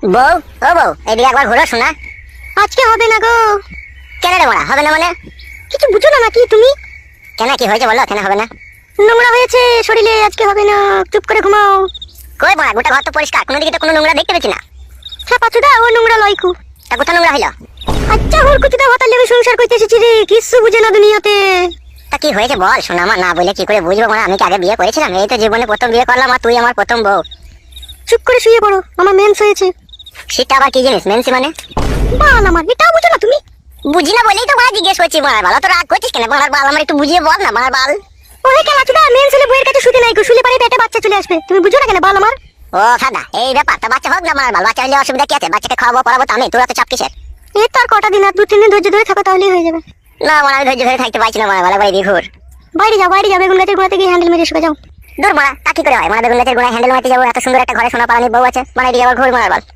বউ, ও বউ, এদিকে একবার ঘুরো শোনা। আজকে হবে না গো। কেন রে বড়া, হবে না মানে? কিছু বুঝো না নাকি তুমি? কেন, কি হয়েছে বলো, কেন হবে না? নোংরা হয়েছে শরীরে, আজকে হবে না, চুপ করে ঘুমাও। কই বড়া, গোটা ঘর তো পরিষ্কার, কোনো দিকে তো কোনো নোংরা দেখতে পেছি না। হ্যাঁ পাচুদা, ও নোংরা লয়কু। তা কোথা নোংরা হইলো? আচ্ছা ওর কুচুদা ভাতার লেগে সংসার করতে এসেছি রে, কিছু বুঝে না দুনিয়াতে। তা কি হয়েছে বল শোনা, আমার না বলে কি করে বুঝবো? মানে আমি কি আগে বিয়ে করেছিলাম? এই তো জীবনে প্রথম বিয়ে করলাম, আর তুই আমার প্রথম বউ। চুপ করে শুয়ে পড়ো, আমার মেন্স হয়েছে। সেটা আবার কি জিনিস, মেন্সি মানে? বাল আমার, এটাও বুঝো না তুমি? বুঝি না বলেই তো বড়া জিজ্ঞেস করছি। বড়ার বাল, তো রাগ করছিস কেন? বড়ার বাল আমার একটু বুঝিয়ে বল না, বড়ার বাল। ওহে কেলাচুদা, মেন্স হলে বইয়ের কাছে শুতে নাই গো, শুলে পারে পেটে বাচ্চা চলে আসবে, তুমি বুঝো না কেন বাল আমার? ও সাদা, এই ব্যাপারটা, বাচ্চা হোক না বড়ার বাল, বাচ্চা হলে অসুবিধা কি আছে? বাচ্চাকে খাওয়াবো পড়াবো তো আমি, তোরা তো চাপ কিসের? এই তো আর কটা দিন, আর 2-3 দিন ধৈর্য ধরে থাকো, তাহলেই হয়ে যাবে। না বড়া, আমি ধৈর্য ধরে থাকতে পারছি না বড়ার বাল, একবার এদিকে ঘুর। বাইরে যাও, বাইরে যাও, বেগুন গাছের গোড়াতে গিয়ে হ্যান্ডেল মেরে শুকে যাও। দূর বড়া, তা কি করে হয়? মানে বেগুন গাছের গোড়ায় হ্যান্ডেল মারতে যাবো? এত সুন্দর একটা ঘরে সোনা পালানি বউ আছে, মানে এদিকে আবার ঘুর বড়ার বাল।